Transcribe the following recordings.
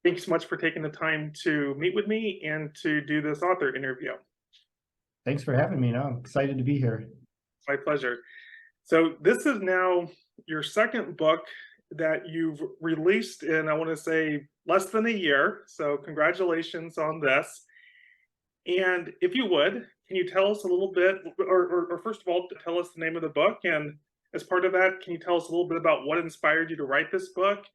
Thanks so much for taking the time to meet with me and to do this author interview. Thanks for having me. I'm excited to be here. My pleasure. So this is now your second book that you've released in, I want to say, less than a year. So congratulations on this. And if you would, can you tell us a little bit, or first of all, tell us the name of the book? And as part of that, can you tell us a little bit about what inspired you to write this book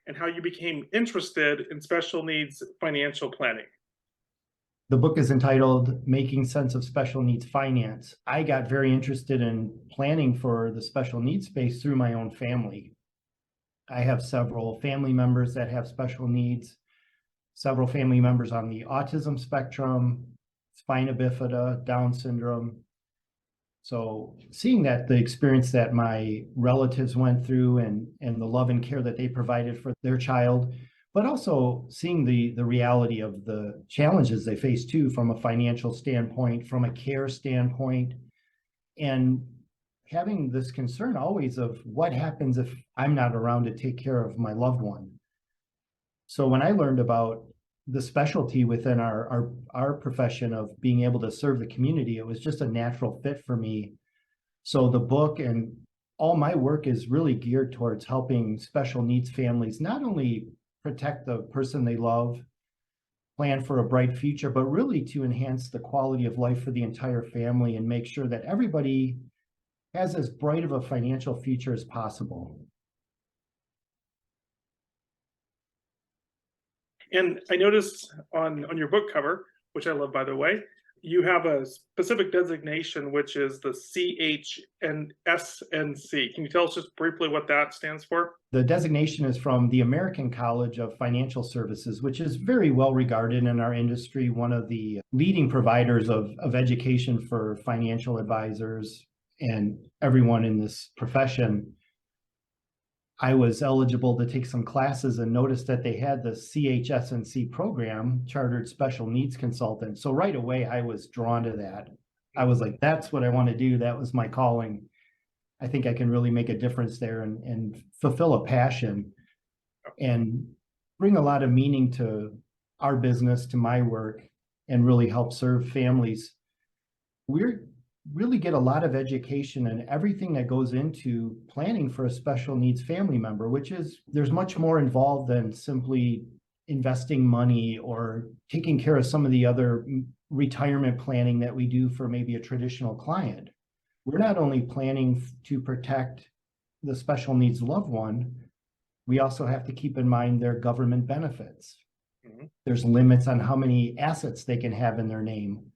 and how you became interested in special needs financial planning? The book is entitled Making Sense of Special Needs Finance. I got very interested in planning for the special needs space through my own family. I have several family members that have special needs, several family members on the autism spectrum, spina bifida, Down syndrome. So seeing that the experience that my relatives went through and the love and care that they provided for their child, but also seeing the reality of the challenges they face too, from a financial standpoint, from a care standpoint, and having this concern always of what happens if I'm not around to take care of my loved one. So when I learned about the specialty within our profession of being able to serve the community, it was just a natural fit for me. So the book and all my work is really geared towards helping special needs families not only protect the person they love, plan for a bright future, but really to enhance the quality of life for the entire family and make sure that everybody has as bright of a financial future as possible. And I noticed on your book cover, which I love, by the way, you have a specific designation, which is the ChSNC. Can you tell us just briefly what that stands for? The designation is from the American College of Financial Services, which is very well regarded in our industry, one of the leading providers of education for financial advisors and everyone in this profession. I was eligible to take some classes and noticed that they had the ChSNC program, Chartered Special Needs Consultant. So right away, I was drawn to that. I was like, that's what I want to do. That was my calling. I think I can really make a difference there and fulfill a passion and bring a lot of meaning to our business, to my work, and really help serve families. We're really get a lot of education and everything that goes into planning for a special needs family member, which is there's much more involved than simply investing money or taking care of some of the other retirement planning that we do for maybe a traditional client. We're not only planning to protect the special needs loved one, we also have to keep in mind their government benefits. Mm-hmm. There's limits on how many assets they can have in their name.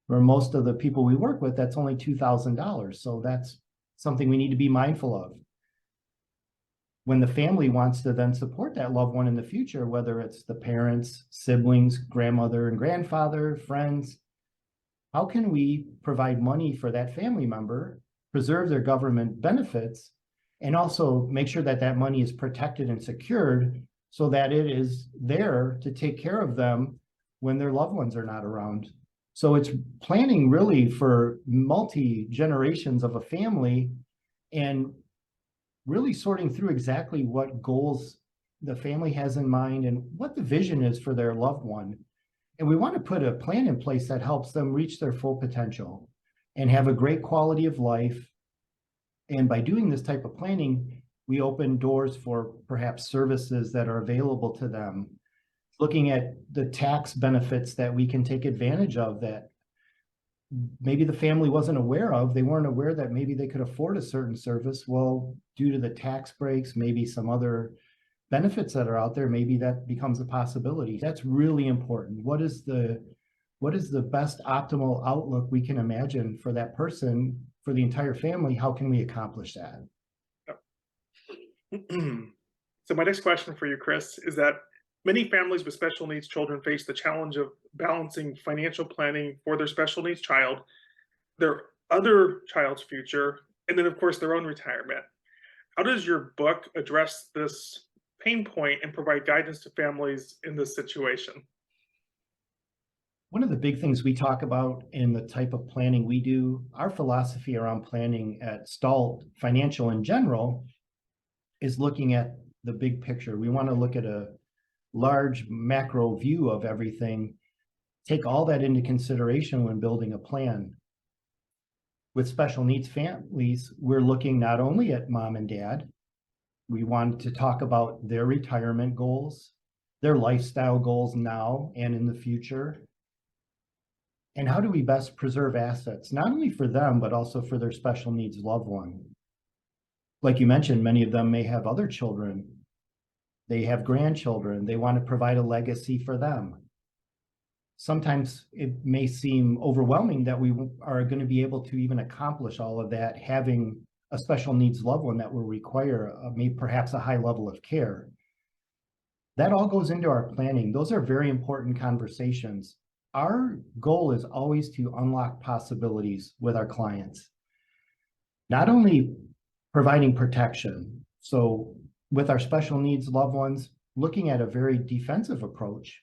For most of the people we work with, that's only $2,000. So that's something we need to be mindful of. When the family wants to then support that loved one in the future, whether it's the parents, siblings, grandmother and grandfather, friends, how can we provide money for that family member, preserve their government benefits, and also make sure that that money is protected and secured so that it is there to take care of them when their loved ones are not around? So it's planning really for multi-generations of a family and really sorting through exactly what goals the family has in mind and what the vision is for their loved one. And we want to put a plan in place that helps them reach their full potential and have a great quality of life. And by doing this type of planning, we open doors for perhaps services that are available to them, looking at the tax benefits that we can take advantage of that maybe the family wasn't aware of. They weren't aware that maybe they could afford a certain service. Well, due to the tax breaks, maybe some other benefits that are out there, maybe that becomes a possibility. That's really important. What is the best optimal outlook we can imagine for that person, for the entire family? How can we accomplish that? So my next question for you, Chris, is that many families with special needs children face the challenge of balancing financial planning for their special needs child, their other child's future, and then, of course, their own retirement. How does your book address this pain point and provide guidance to families in this situation? One of the big things we talk about in the type of planning we do, our philosophy around planning at Stalt Financial in general, is looking at the big picture. We want to look at a large macro view of everything, take all that into consideration when building a plan. With special needs families, we're looking not only at mom and dad, we want to talk about their retirement goals, their lifestyle goals now and in the future. And how do we best preserve assets, not only for them, but also for their special needs loved one? Like you mentioned, many of them may have other children. They have grandchildren. They want to provide a legacy for them. Sometimes it may seem overwhelming that we are going to be able to even accomplish all of that, having a special needs loved one that will require maybe perhaps a high level of care. That all goes into our planning. Those are very important conversations. Our goal is always to unlock possibilities with our clients, not only providing protection. So with our special needs loved ones, looking at a very defensive approach.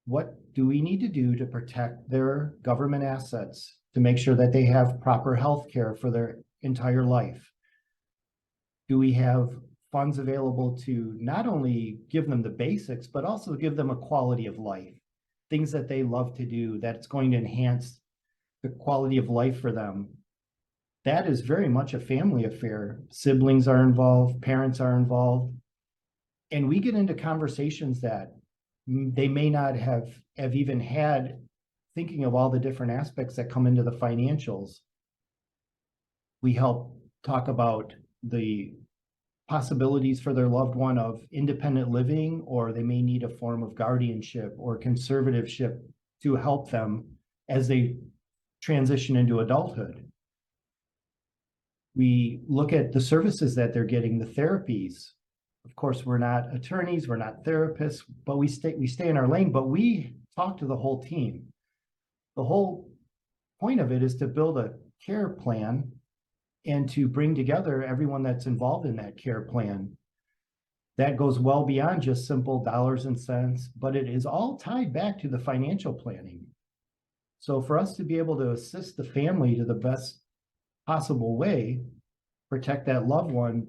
What do we need to do to protect their government assets to make sure that they have proper health care for their entire life? Do we have funds available to not only give them the basics, but also give them a quality of life, things that they love to do, that's going to enhance the quality of life for them? That is very much a family affair. Siblings are involved, parents are involved, and we get into conversations that they may not have even had, thinking of all the different aspects that come into the financials. We help talk about the possibilities for their loved one of independent living, or they may need a form of guardianship or conservatorship to help them as they transition into adulthood. We look at the services that they're getting, the therapies. Of course, we're not attorneys, we're not therapists, but we stay in our lane, but we talk to the whole team. The whole point of it is to build a care plan and to bring together everyone that's involved in that care plan. That goes well beyond just simple dollars and cents, but it is all tied back to the financial planning. So for us to be able to assist the family to the best possible way, protect that loved one,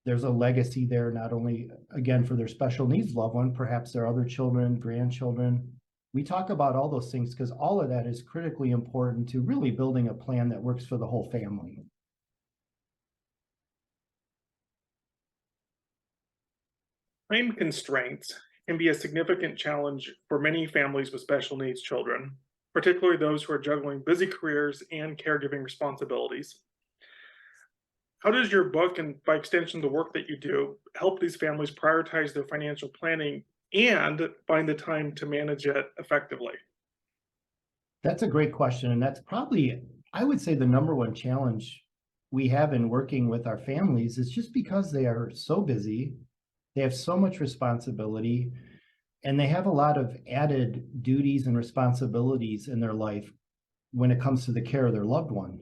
there's a legacy there, not only, again, for their special needs loved one, perhaps their other children, grandchildren. We talk about all those things because all of that is critically important to really building a plan that works for the whole family. Time constraints can be a significant challenge for many families with special needs children, particularly those who are juggling busy careers and caregiving responsibilities. How does your book, and by extension the work that you do, help these families prioritize their financial planning and find the time to manage it effectively? That's a great question. And that's probably, I would say, the number one challenge we have in working with our families is just because they are so busy, they have so much responsibility, and they have a lot of added duties and responsibilities in their life when it comes to the care of their loved one.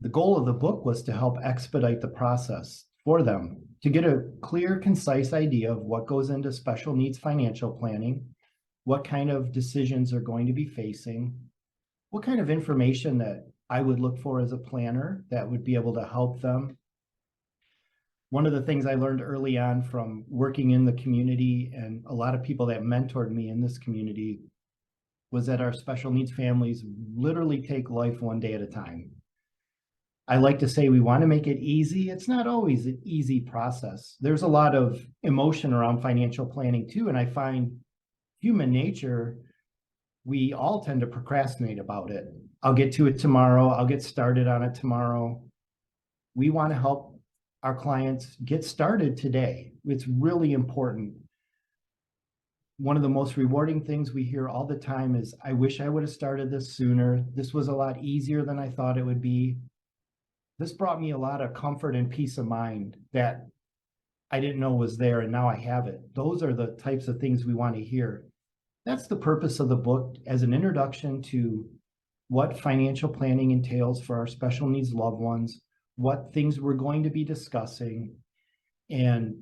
The goal of the book was to help expedite the process for them, to get a clear, concise idea of what goes into special needs financial planning, what kind of decisions they're going to be facing, what kind of information that I would look for as a planner that would be able to help them. One of the things I learned early on from working in the community and a lot of people that mentored me in this community was that our special needs families literally take life one day at a time. I like to say we want to make it easy. It's not always an easy process. There's a lot of emotion around financial planning too, and I find human nature, we all tend to procrastinate about it. I'll get to it tomorrow. I'll get started on it tomorrow. We want to help our clients get started today. It's really important. One of the most rewarding things we hear all the time is, I wish I would have started this sooner. This was a lot easier than I thought it would be. This brought me a lot of comfort and peace of mind that I didn't know was there, and now I have it. Those are the types of things we want to hear. That's the purpose of the book, as an introduction to what financial planning entails for our special needs loved ones, what things we're going to be discussing, and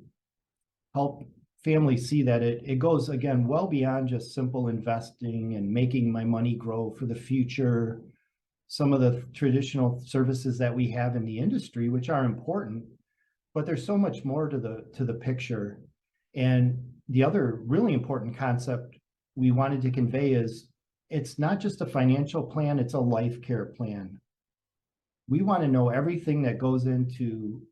help families see that it goes, again, well beyond just simple investing and making my money grow for the future. Some of the traditional services that we have in the industry, which are important, but there's so much more to the picture. And the other really important concept we wanted to convey is it's not just a financial plan, it's a life care plan. We want to know everything that goes into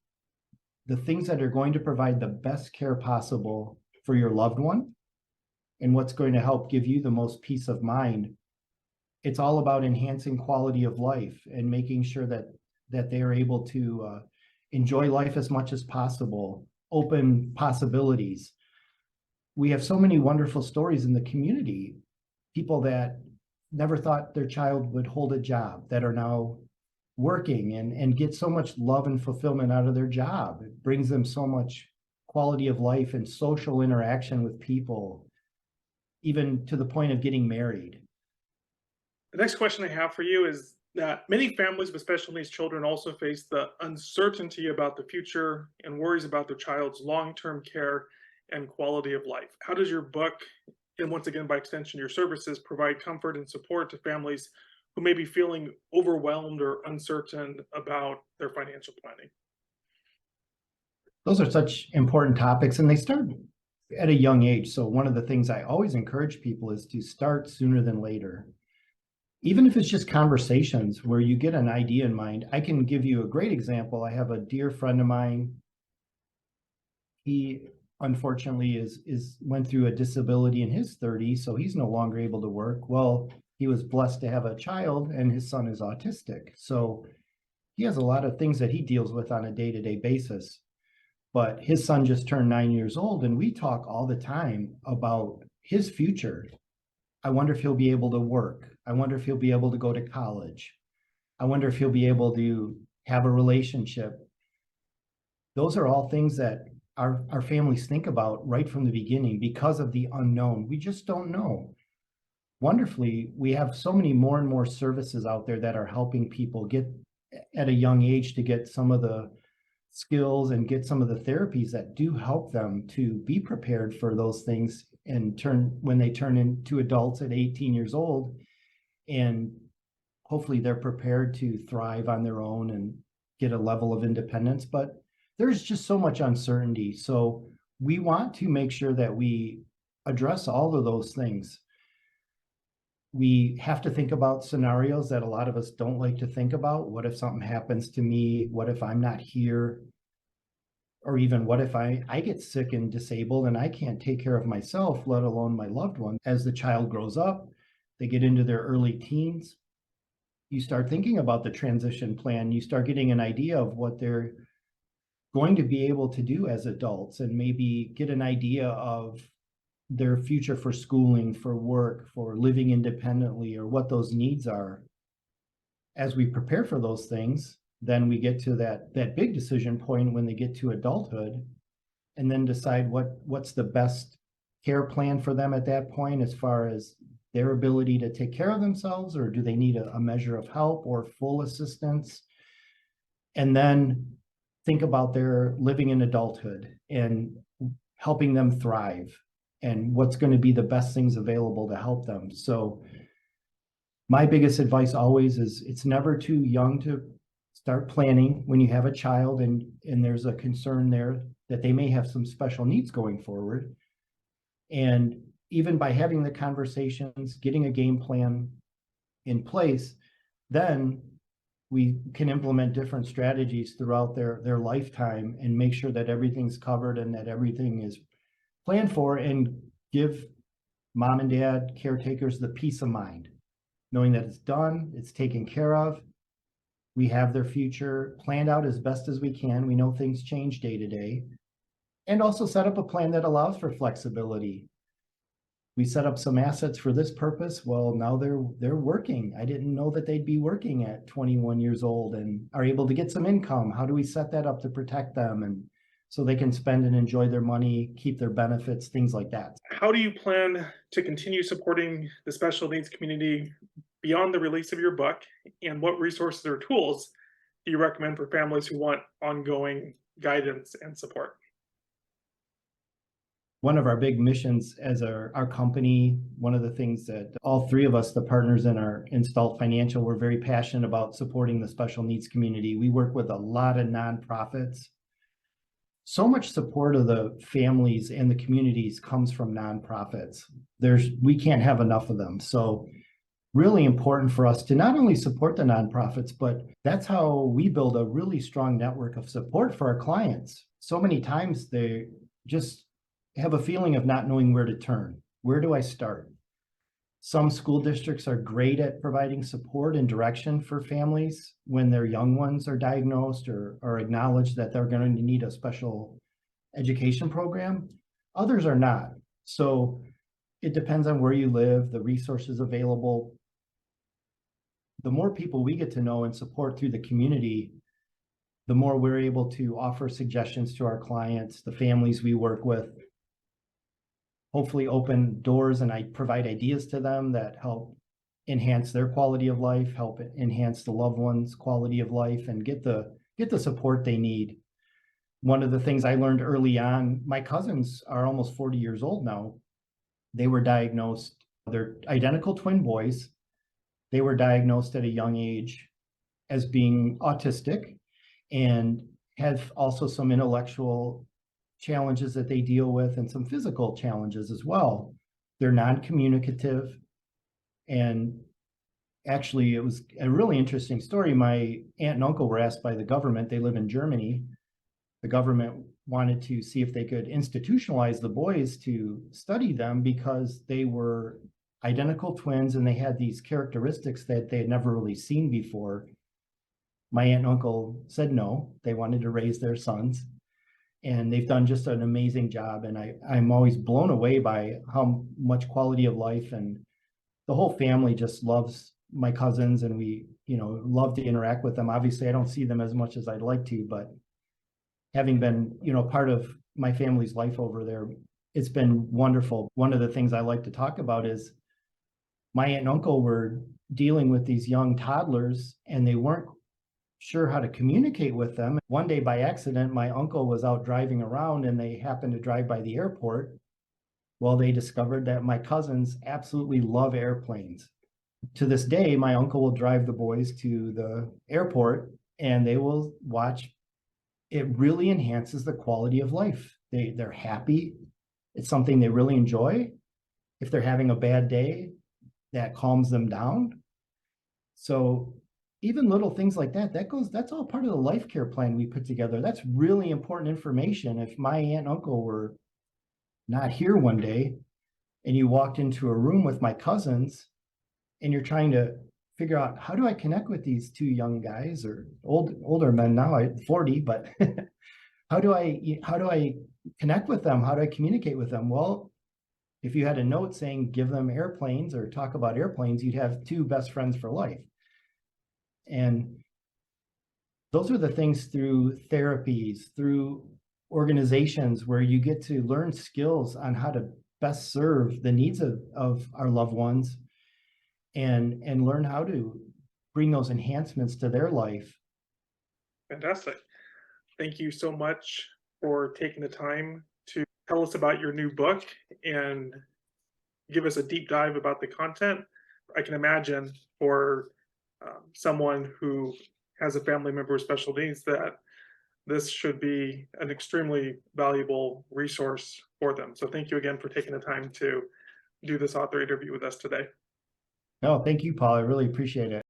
the things that are going to provide the best care possible for your loved one and what's going to help give you the most peace of mind. It's all about enhancing quality of life and making sure that they are able to enjoy life as much as possible, open possibilities. We have so many wonderful stories in the community, people that never thought their child would hold a job that are now working and get so much love and fulfillment out of their job. It brings them so much quality of life and social interaction with people, even to the point of getting married. The next question I have for you is that many families with special needs children also face the uncertainty about the future and worries about their child's long-term care and quality of life. How does your book, and once again, by extension, your services, provide comfort and support to families who may be feeling overwhelmed or uncertain about their financial planning? Those are such important topics, and they start at a young age. So one of the things I always encourage people is to start sooner than later. Even if it's just conversations where you get an idea in mind. I can give you a great example. I have a dear friend of mine. He unfortunately went through a disability in his 30s, so he's no longer able to work. Well, he was blessed to have a child, and his son is autistic. So he has a lot of things that he deals with on a day-to-day basis. But his son just turned 9 years old, and we talk all the time about his future. I wonder if he'll be able to work. I wonder if he'll be able to go to college. I wonder if he'll be able to have a relationship. Those are all things that our families think about right from the beginning because of the unknown. We just don't know. Wonderfully, we have so many more and more services out there that are helping people get at a young age to get some of the skills and get some of the therapies that do help them to be prepared for those things and when they turn into adults at 18 years old, and hopefully they're prepared to thrive on their own and get a level of independence. But there's just so much uncertainty. So we want to make sure that we address all of those things. We have to think about scenarios that a lot of us don't like to think about. What if something happens to me? What if I'm not here? Or even what if I get sick and disabled and I can't take care of myself, let alone my loved one? As the child grows up, they get into their early teens, you start thinking about the transition plan. You start getting an idea of what they're going to be able to do as adults, and maybe get an idea of their future for schooling, for work, for living independently, or what those needs are. As we prepare for those things, then we get to that big decision point when they get to adulthood, and then decide what's the best care plan for them at that point, as far as their ability to take care of themselves, or do they need a measure of help or full assistance? And then think about their living in adulthood and helping them thrive, and what's going to be the best things available to help them. So my biggest advice always is it's never too young to start planning when you have a child and there's a concern there that they may have some special needs going forward. And even by having the conversations, getting a game plan in place, then we can implement different strategies throughout their lifetime and make sure that everything's covered and that everything is planned for, and give mom and dad caretakers the peace of mind, knowing that it's done, it's taken care of. We have their future planned out as best as we can. We know things change day to day, and also set up a plan that allows for flexibility. We set up some assets for this purpose. Well, now they're working. I didn't know that they'd be working at 21 years old and are able to get some income. How do we set that up to protect them, and so they can spend and enjoy their money, keep their benefits, things like that? How do you plan to continue supporting the special needs community beyond the release of your book? And what resources or tools do you recommend for families who want ongoing guidance and support? One of our big missions as our company, one of the things that all three of us, the partners in our Installed Financial, we're very passionate about supporting the special needs community. We work with a lot of nonprofits. so much support of the families and the communities comes from nonprofits. We can't have enough of them. So really important for us to not only support the nonprofits, but that's how we build a really strong network of support for our clients. So many times they just have a feeling of not knowing where to turn. Where do I start? Some school districts are great at providing support and direction for families when their young ones are diagnosed or acknowledge that they're going to need a special education program. Others are not. So it depends on where you live, the resources available. The more people we get to know and support through the community, the more we're able to offer suggestions to our clients, the families we work with, hopefully open doors, and I provide ideas to them that help enhance their quality of life, help enhance the loved one's quality of life, and get the support they need. One of the things I learned early on, my cousins are almost 40 years old now. They were diagnosed, they're identical twin boys. They were diagnosed at a young age as being autistic and have also some intellectual challenges that they deal with and some physical challenges as well. They're non-communicative. And actually, it was a really interesting story. My aunt and uncle were asked by the government, they live in Germany. The government wanted to see if they could institutionalize the boys to study them because they were identical twins and they had these characteristics that they had never really seen before. My aunt and uncle said no, they wanted to raise their sons. And they've done just an amazing job. And I'm always blown away by how much quality of life, and the whole family just loves my cousins, and we, love to interact with them. Obviously, I don't see them as much as I'd like to, but having been, part of my family's life over there, it's been wonderful. One of the things I like to talk about is my aunt and uncle were dealing with these young toddlers, and they weren't sure how to communicate with them. One day by accident, my uncle was out driving around and they happened to drive by the airport. Well, they discovered that my cousins absolutely love airplanes. To this day, my uncle will drive the boys to the airport and they will watch. It really enhances the quality of life. They're happy. It's something they really enjoy. If they're having a bad day, that calms them down. So even little things like that's all part of the life care plan we put together. That's really important information. If my aunt and uncle were not here one day and you walked into a room with my cousins and you're trying to figure out, how do I connect with these two young guys, or older men now, I'm 40, but how do I connect with them? How do I communicate with them? Well, if you had a note saying give them airplanes or talk about airplanes, you'd have two best friends for life. And those are the things through therapies, through organizations, where you get to learn skills on how to best serve the needs of our loved ones and learn how to bring those enhancements to their life. Fantastic. Thank you so much for taking the time to tell us about your new book and give us a deep dive about the content. I can imagine for someone who has a family member with special needs that this should be an extremely valuable resource for them. So thank you again for taking the time to do this author interview with us today. No, thank you, Paul. I really appreciate it.